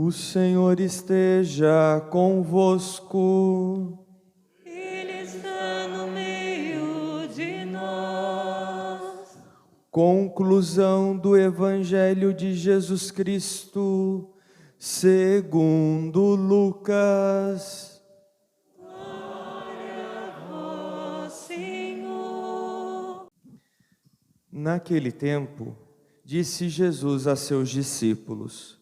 O Senhor esteja convosco. Ele está no meio de nós. Conclusão do Evangelho de Jesus Cristo, segundo Lucas. Glória a vós, Senhor. Naquele tempo, disse Jesus a seus discípulos: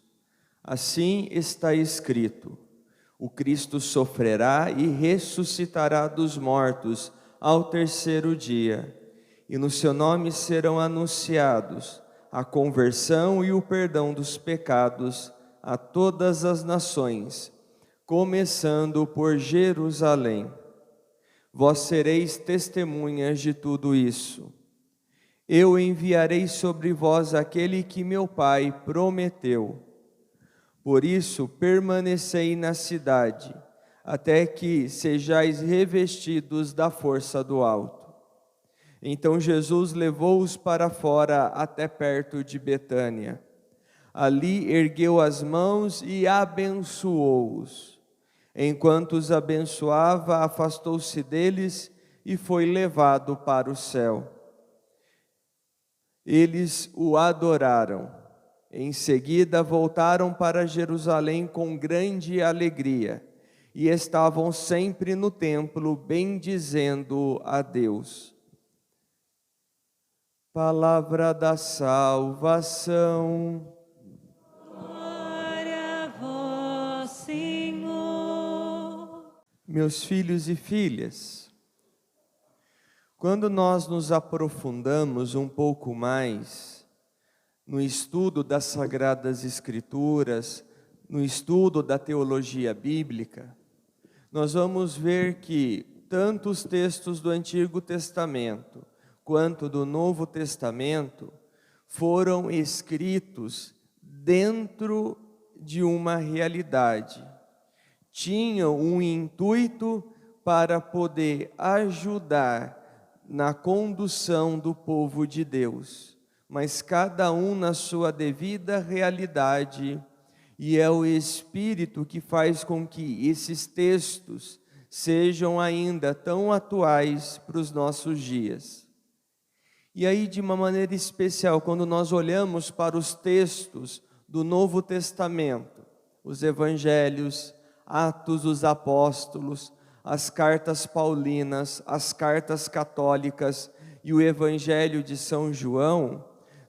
assim está escrito: o Cristo sofrerá e ressuscitará dos mortos ao terceiro dia, e no seu nome serão anunciados a conversão e o perdão dos pecados a todas as nações, começando por Jerusalém. Vós sereis testemunhas de tudo isso. Eu enviarei sobre vós aquele que meu Pai prometeu. Por isso, permanecei na cidade, até que sejais revestidos da força do alto. Então Jesus levou-os para fora até perto de Betânia. Ali ergueu as mãos e abençoou-os. Enquanto os abençoava, afastou-se deles e foi levado para o céu. Eles o adoraram. Em seguida voltaram para Jerusalém com grande alegria e estavam sempre no templo bendizendo a Deus. Palavra da salvação. Glória a vós, Senhor. Meus filhos e filhas, quando nós nos aprofundamos um pouco mais no estudo das Sagradas Escrituras, no estudo da teologia bíblica, nós vamos ver que tanto os textos do Antigo Testamento quanto do Novo Testamento foram escritos dentro de uma realidade. Tinham um intuito para poder ajudar na condução do povo de Deus, mas cada um na sua devida realidade, e é o Espírito que faz com que esses textos sejam ainda tão atuais para os nossos dias. E aí, de uma maneira especial, quando nós olhamos para os textos do Novo Testamento, os Evangelhos, Atos dos Apóstolos, as cartas paulinas, as cartas católicas e o Evangelho de São João,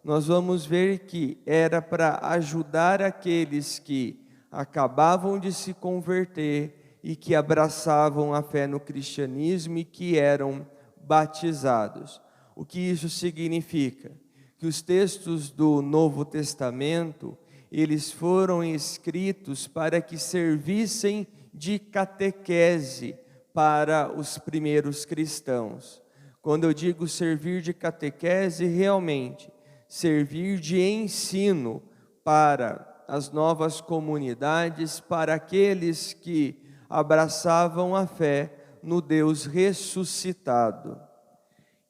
nós vamos ver que era para ajudar aqueles que acabavam de se converter e que abraçavam a fé no cristianismo e que eram batizados. O que isso significa? Que os textos do Novo Testamento, eles foram escritos para que servissem de catequese para os primeiros cristãos. Quando eu digo servir de catequese, realmente servir de ensino para as novas comunidades, para aqueles que abraçavam a fé no Deus ressuscitado.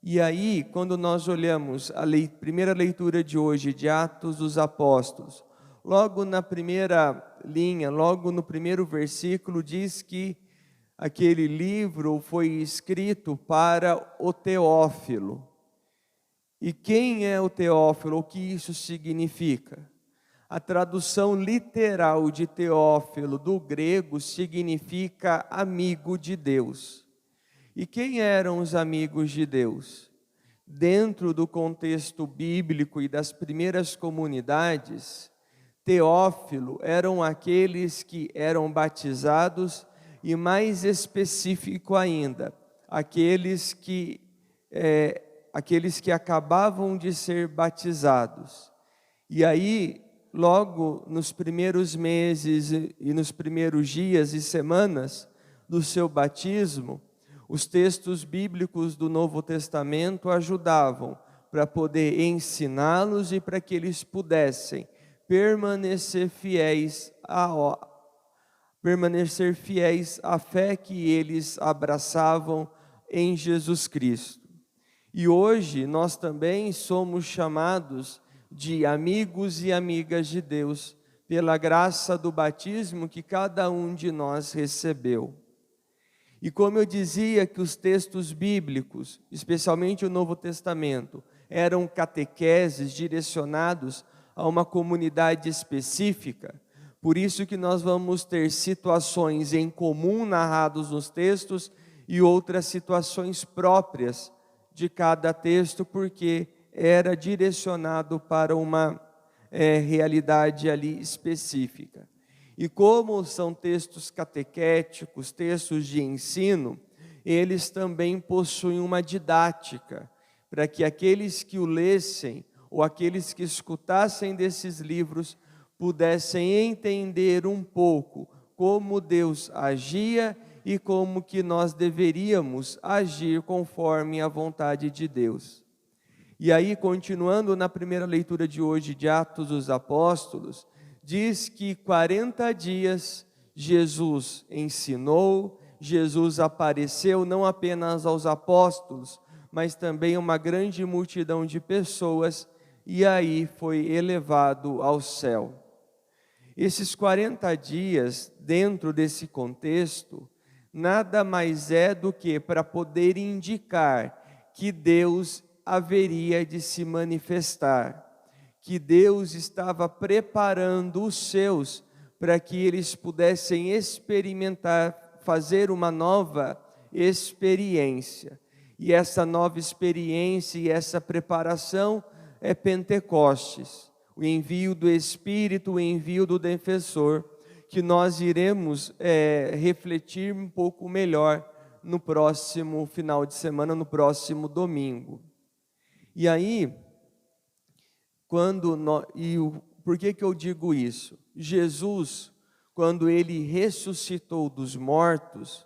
E aí, quando nós olhamos a primeira leitura de hoje, de Atos dos Apóstolos, logo na primeira linha, logo no primeiro versículo, diz que aquele livro foi escrito para o Teófilo. E quem é o Teófilo? O que isso significa? A tradução literal de Teófilo do grego significa amigo de Deus. E quem eram os amigos de Deus? Dentro do contexto bíblico e das primeiras comunidades, Teófilo eram aqueles que eram batizados e, mais específico ainda, aqueles que acabavam de ser batizados. E aí, logo nos primeiros meses e nos primeiros dias e semanas do seu batismo, os textos bíblicos do Novo Testamento ajudavam para poder ensiná-los e para que eles pudessem permanecer fiéis à fé que eles abraçavam em Jesus Cristo. E hoje nós também somos chamados de amigos e amigas de Deus pela graça do batismo que cada um de nós recebeu. E como eu dizia que os textos bíblicos, especialmente o Novo Testamento, eram catequeses direcionados a uma comunidade específica, por isso que nós vamos ter situações em comum narrados nos textos e outras situações próprias de cada texto, porque era direcionado para uma realidade ali específica. E como são textos catequéticos, textos de ensino, eles também possuem uma didática, para que aqueles que o lessem, ou aqueles que escutassem desses livros, pudessem entender um pouco como Deus agia e como que nós deveríamos agir conforme a vontade de Deus. E aí, continuando na primeira leitura de hoje de Atos dos Apóstolos, diz que 40 dias Jesus ensinou, Jesus apareceu não apenas aos apóstolos, mas também a uma grande multidão de pessoas, e aí foi elevado ao céu. Esses 40 dias, dentro desse contexto, nada mais é do que para poder indicar que Deus haveria de se manifestar, que Deus estava preparando os seus para que eles pudessem experimentar, fazer uma nova experiência. E essa nova experiência e essa preparação é Pentecostes, o envio do Espírito, o envio do defensor, que nós iremos refletir um pouco melhor no próximo final de semana, no próximo domingo. E aí, por que eu digo isso? Jesus, quando ele ressuscitou dos mortos,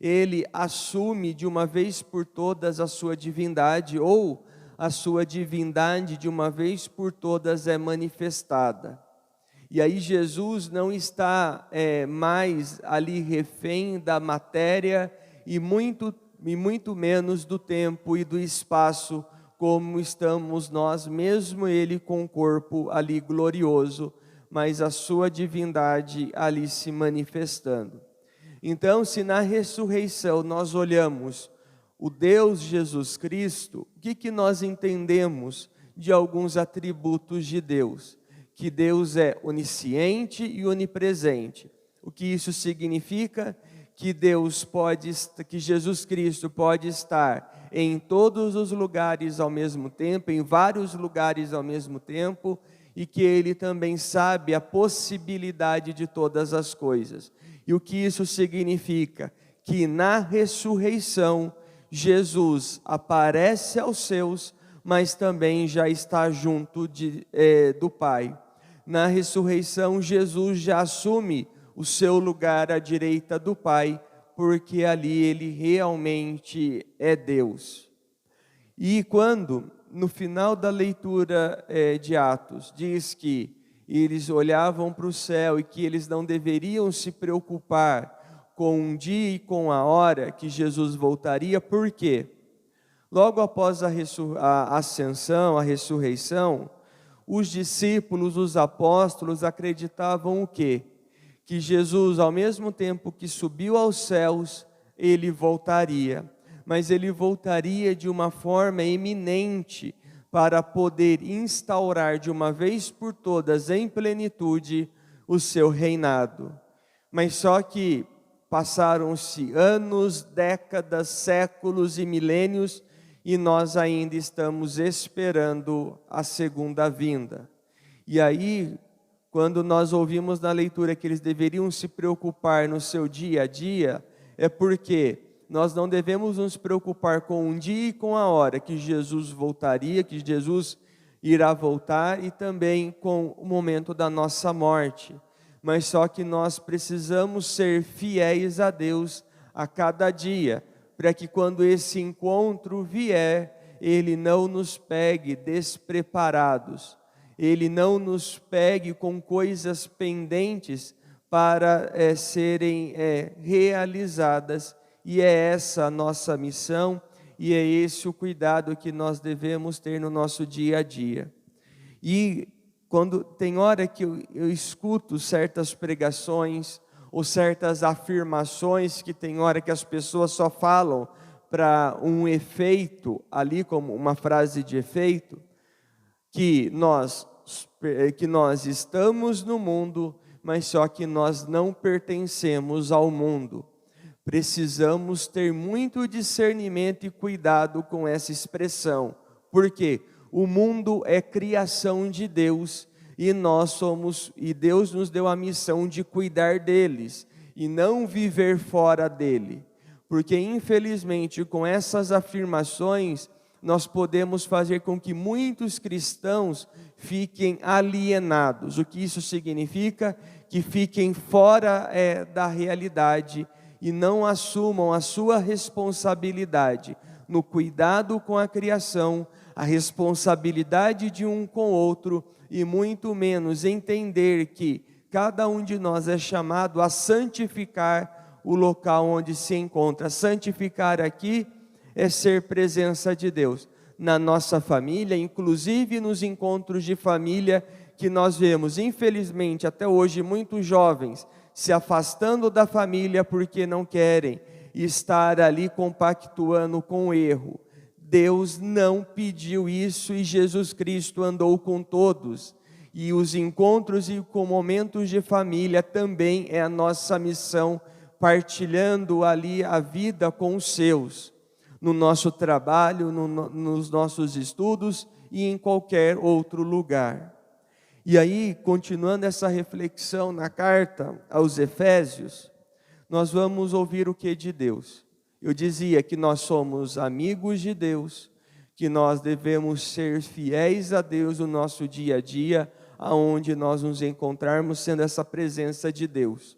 ele assume de uma vez por todas a sua divindade, ou a sua divindade de uma vez por todas é manifestada. E aí Jesus não está mais ali refém da matéria e muito menos do tempo e do espaço, como estamos nós, mesmo ele com o corpo ali glorioso, mas a sua divindade ali se manifestando. Então, se na ressurreição nós olhamos o Deus Jesus Cristo, o que nós entendemos de alguns atributos de Deus? Que Deus é onisciente e onipresente. O que isso significa? Que Jesus Cristo pode estar em todos os lugares ao mesmo tempo, em vários lugares ao mesmo tempo, e que Ele também sabe a possibilidade de todas as coisas. E o que isso significa? Que na ressurreição, Jesus aparece aos seus, mas também já está junto do Pai. Na ressurreição, Jesus já assume o seu lugar à direita do Pai, porque ali ele realmente é Deus. E quando, no final da leitura de Atos, diz que eles olhavam para o céu e que eles não deveriam se preocupar com um dia e com a hora que Jesus voltaria, por quê? Logo após a ascensão, a ressurreição, os discípulos, os apóstolos acreditavam o quê? Que Jesus, ao mesmo tempo que subiu aos céus, ele voltaria. Mas ele voltaria de uma forma eminente para poder instaurar de uma vez por todas, em plenitude, o seu reinado. Mas só que passaram-se anos, décadas, séculos e milênios, e nós ainda estamos esperando a segunda vinda. E aí, quando nós ouvimos na leitura que eles deveriam se preocupar no seu dia a dia, é porque nós não devemos nos preocupar com um dia e com a hora que Jesus voltaria, que Jesus irá voltar, e também com o momento da nossa morte. Mas só que nós precisamos ser fiéis a Deus a cada dia, para que quando esse encontro vier, Ele não nos pegue despreparados, Ele não nos pegue com coisas pendentes para serem realizadas, e é essa a nossa missão, e é esse o cuidado que nós devemos ter no nosso dia a dia. E quando tem hora que eu escuto certas pregações ou certas afirmações que tem hora que as pessoas só falam para um efeito, ali como uma frase de efeito, que nós estamos no mundo, mas só que nós não pertencemos ao mundo. Precisamos ter muito discernimento e cuidado com essa expressão, porque o mundo é criação de Deus e Deus nos deu a missão de cuidar deles e não viver fora dele. Porque infelizmente com essas afirmações nós podemos fazer com que muitos cristãos fiquem alienados. O que isso significa? Que fiquem fora da realidade e não assumam a sua responsabilidade no cuidado com a criação, a responsabilidade de um com o outro e muito menos entender que cada um de nós é chamado a santificar o local onde se encontra. Santificar aqui é ser presença de Deus na nossa família, inclusive nos encontros de família que nós vemos, infelizmente, até hoje, muitos jovens se afastando da família porque não querem estar ali compactuando com o erro. Deus não pediu isso e Jesus Cristo andou com todos. E os encontros e com momentos de família também é a nossa missão, partilhando ali a vida com os seus, no nosso trabalho, nos nossos estudos e em qualquer outro lugar. E aí, continuando essa reflexão na carta aos Efésios, nós vamos ouvir o que de Deus? Eu dizia que nós somos amigos de Deus, que nós devemos ser fiéis a Deus no nosso dia a dia, aonde nós nos encontrarmos, sendo essa presença de Deus.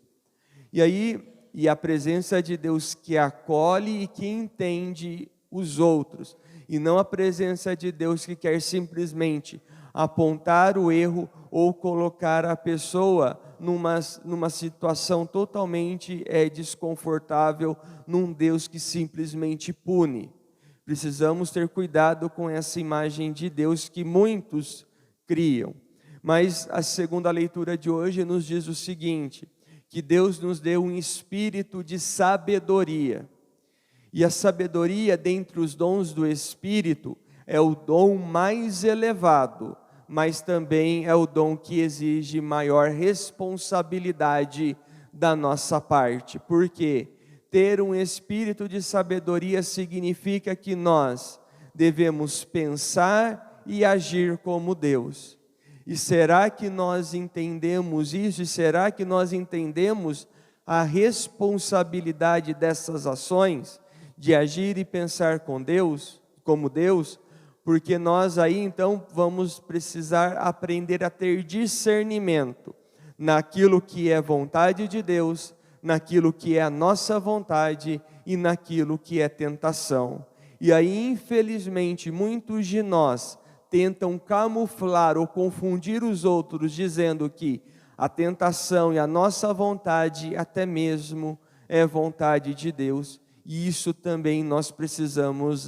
E aí, a presença de Deus que acolhe e que entende os outros, e não a presença de Deus que quer simplesmente apontar o erro ou colocar a pessoa numa situação totalmente desconfortável, num Deus que simplesmente pune. Precisamos ter cuidado com essa imagem de Deus que muitos criam. Mas a segunda leitura de hoje nos diz o seguinte, que Deus nos deu um espírito de sabedoria. E a sabedoria, dentre os dons do Espírito, é o dom mais elevado, mas também é o dom que exige maior responsabilidade da nossa parte. Porque ter um espírito de sabedoria significa que nós devemos pensar e agir como Deus. E será que nós entendemos isso? E será que nós entendemos a responsabilidade dessas ações, de agir e pensar com Deus, como Deus? Porque nós aí então vamos precisar aprender a ter discernimento naquilo que é vontade de Deus, naquilo que é a nossa vontade e naquilo que é tentação. E aí, infelizmente, muitos de nós tentam camuflar ou confundir os outros, dizendo que a tentação e a nossa vontade até mesmo é vontade de Deus. E isso também nós precisamos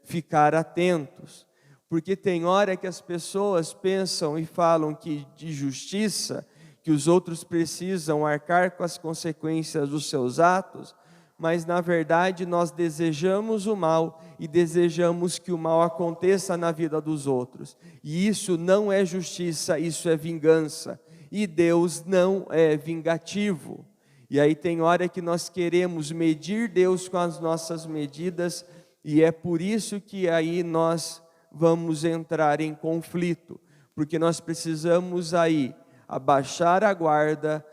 ficar atentos, porque tem hora que as pessoas pensam e falam que de justiça, que os outros precisam arcar com as consequências dos seus atos, mas na verdade nós desejamos o mal e desejamos que o mal aconteça na vida dos outros, e isso não é justiça, isso é vingança, e Deus não é vingativo. E aí tem hora que nós queremos medir Deus com as nossas medidas, e é por isso que aí nós vamos entrar em conflito, porque nós precisamos aí abaixar a guarda,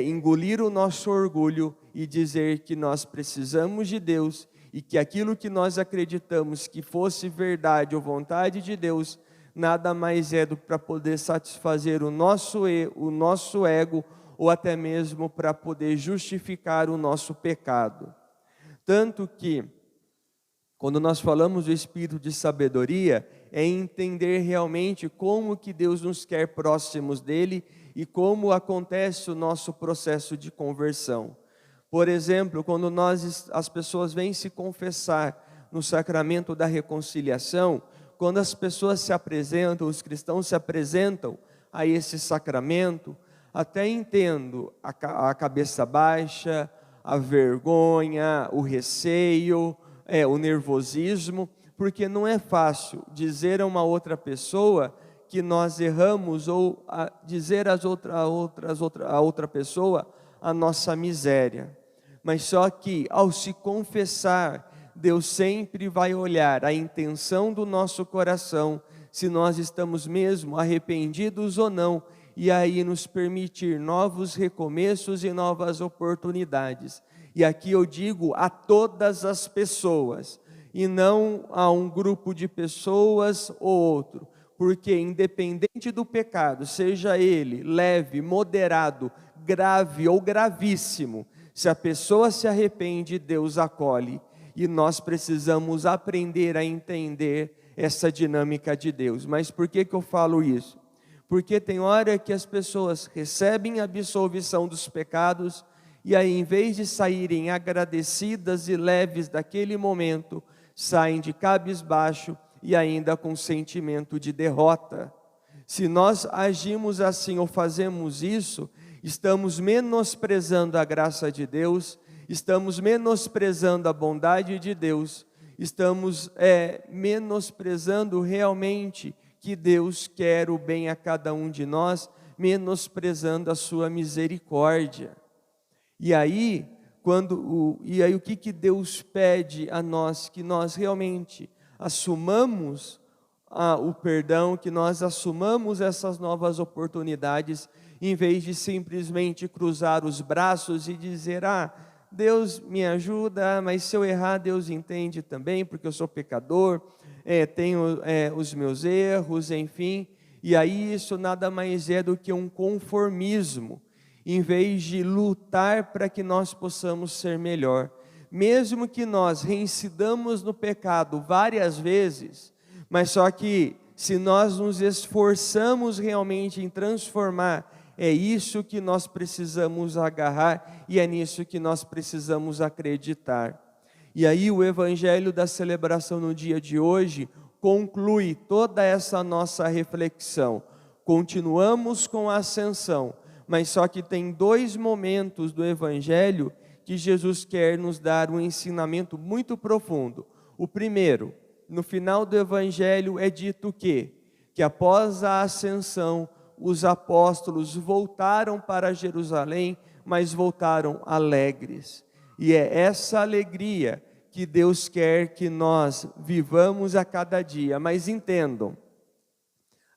engolir o nosso orgulho e dizer que nós precisamos de Deus e que aquilo que nós acreditamos que fosse verdade ou vontade de Deus, nada mais é do que para poder satisfazer o nosso ego ou até mesmo para poder justificar o nosso pecado. Tanto que quando nós falamos do espírito de sabedoria, é entender realmente como que Deus nos quer próximos dele e como acontece o nosso processo de conversão. Por exemplo, quando as pessoas vêm se confessar no sacramento da reconciliação, quando as pessoas se apresentam, os cristãos se apresentam a esse sacramento, até entendo a cabeça baixa, a vergonha, o receio, o nervosismo, porque não é fácil dizer a uma outra pessoa que nós erramos ou dizer a outra pessoa a nossa miséria. Mas só que ao se confessar, Deus sempre vai olhar a intenção do nosso coração, se nós estamos mesmo arrependidos ou não, e aí nos permitir novos recomeços e novas oportunidades. E aqui eu digo a todas as pessoas, e não a um grupo de pessoas ou outro, porque independente do pecado, seja ele leve, moderado, grave ou gravíssimo, se a pessoa se arrepende, Deus acolhe. E nós precisamos aprender a entender essa dinâmica de Deus. Mas por que eu falo isso? Porque tem hora que as pessoas recebem a absolvição dos pecados e aí, em vez de saírem agradecidas e leves daquele momento, saem de cabisbaixo e ainda com sentimento de derrota. Se nós agimos assim ou fazemos isso, estamos menosprezando a graça de Deus, estamos menosprezando a bondade de Deus, estamos menosprezando realmente que Deus quer o bem a cada um de nós, menosprezando a sua misericórdia. E aí, o que Deus pede a nós? Que nós realmente assumamos o perdão, que nós assumamos essas novas oportunidades, em vez de simplesmente cruzar os braços e dizer, Deus me ajuda, mas se eu errar, Deus entende também, porque eu sou pecador, tenho os meus erros, enfim. E aí isso nada mais é do que um conformismo, em vez de lutar para que nós possamos ser melhor. Mesmo que nós reincidamos no pecado várias vezes, mas só que se nós nos esforçamos realmente em transformar, é isso que nós precisamos agarrar e é nisso que nós precisamos acreditar. E aí o evangelho da celebração no dia de hoje conclui toda essa nossa reflexão. Continuamos com a ascensão, mas só que tem 2 momentos do evangelho que Jesus quer nos dar um ensinamento muito profundo. O primeiro, no final do evangelho é dito que após a ascensão, os apóstolos voltaram para Jerusalém, mas voltaram alegres. E é essa alegria que Deus quer que nós vivamos a cada dia. Mas entendam,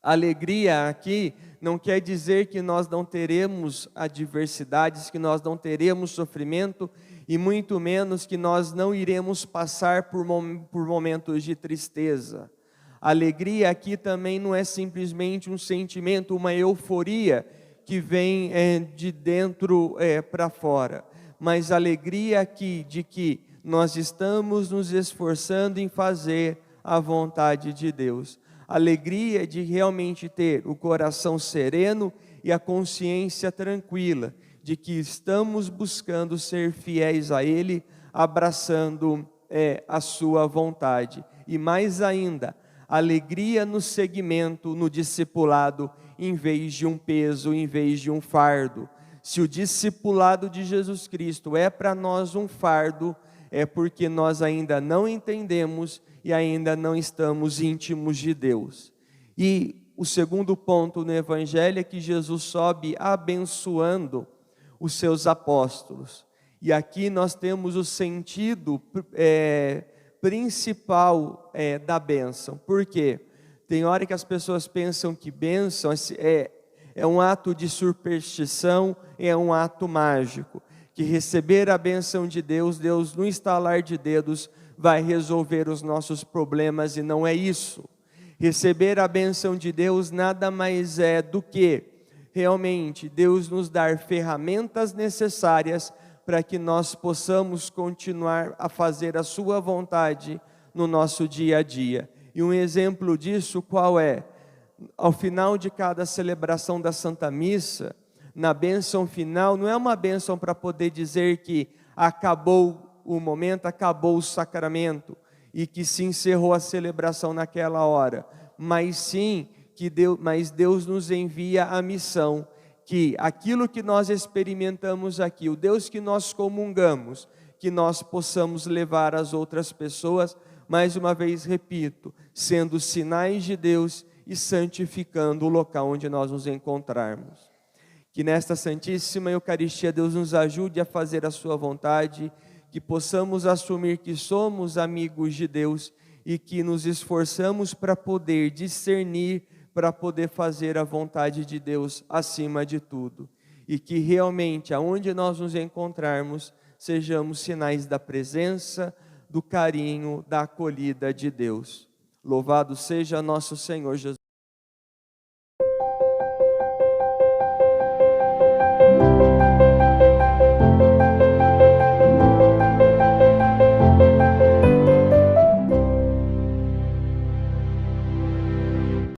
alegria aqui não quer dizer que nós não teremos adversidades, que nós não teremos sofrimento, e muito menos que nós não iremos passar por momentos de tristeza. Alegria aqui também não é simplesmente um sentimento, uma euforia que vem de dentro para fora, mas alegria aqui de que nós estamos nos esforçando em fazer a vontade de Deus. Alegria de realmente ter o coração sereno e a consciência tranquila, de que estamos buscando ser fiéis a Ele, abraçando a sua vontade. E mais ainda, alegria no seguimento, no discipulado, em vez de um peso, em vez de um fardo. Se o discipulado de Jesus Cristo é para nós um fardo, é porque nós ainda não entendemos e ainda não estamos íntimos de Deus. E o segundo ponto no Evangelho é que Jesus sobe abençoando os seus apóstolos. E aqui nós temos o sentido principal da bênção. Por quê? Tem hora que as pessoas pensam que bênção é um ato de superstição, é um ato mágico, que receber a bênção de Deus, Deus no estalar de dedos vai resolver os nossos problemas, e não é isso. Receber a bênção de Deus nada mais é do que realmente Deus nos dar ferramentas necessárias para que nós possamos continuar a fazer a sua vontade no nosso dia a dia. E um exemplo disso qual é? Ao final de cada celebração da Santa Missa, na bênção final, não é uma bênção para poder dizer que acabou o momento, acabou o sacramento e que se encerrou a celebração naquela hora, mas sim mas Deus nos envia a missão, que aquilo que nós experimentamos aqui, o Deus que nós comungamos, que nós possamos levar às outras pessoas, mais uma vez repito, sendo sinais de Deus e santificando o local onde nós nos encontrarmos. Que nesta Santíssima Eucaristia Deus nos ajude a fazer a sua vontade, que possamos assumir que somos amigos de Deus e que nos esforçamos para poder discernir, para poder fazer a vontade de Deus acima de tudo. E que realmente, aonde nós nos encontrarmos, sejamos sinais da presença, do carinho, da acolhida de Deus. Louvado seja nosso Senhor Jesus.